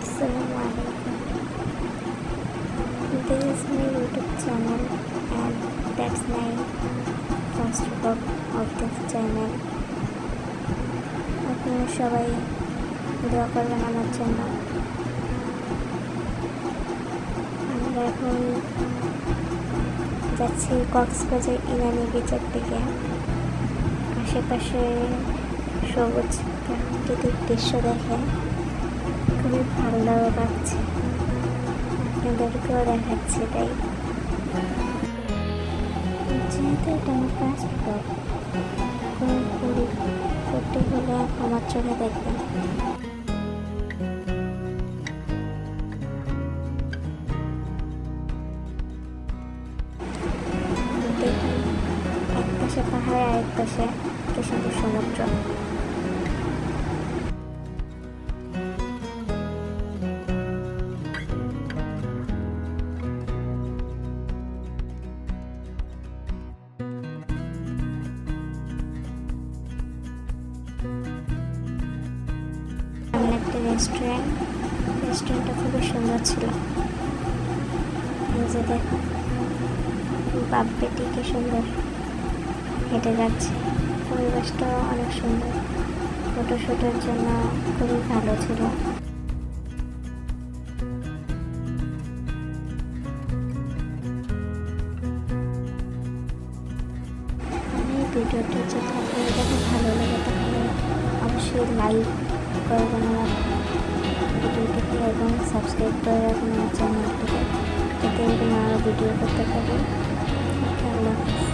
Assalamualaikum. This is my YouTube channel and that's my first vlog of this channel. আপনারা সবাই দোয়া করবেন আমার জন্য। আমরা এখন যাচ্ছি কক্সবাজার ইনানি বিচের দিকে। আশেপাশে সবুজ প্রাকৃতিক দৃশ্য দেখে খুবই ভালো লাগছে, আপনাদেরকেও দেখাচ্ছি। তাই যেহেতু এটা আমার ফার্স্ট ব্লগ, কোনো ভুল করতে হলে আমার চোখে দেখবেন। দেখুন, এক পাশে পাহাড় আর এক পাশে কি সুন্দর সমুদ্র। একটা রেস্টুরেন্টটা খুবই সুন্দর ছিল। এই যে দেখুন, বাপ বেটি কি সুন্দর হেঁটে যাচ্ছে। পরিবেশটাও অনেক সুন্দর, ফটোশ্যুটের জন্য খুবই ভালো ছিল। আমি ভিডিওটি যদি আপনাদের কাছে ভালো লাগে তাহলে অবশ্যই লাইক করবেন আমার ভিডিওটিকে এবং সাবস্ক্রাইব করে রাখবেন আমার চ্যানেলটিকে, যাতে এরকম আরও ভিডিও করতে পারি। আল্লাহ হাফেজ।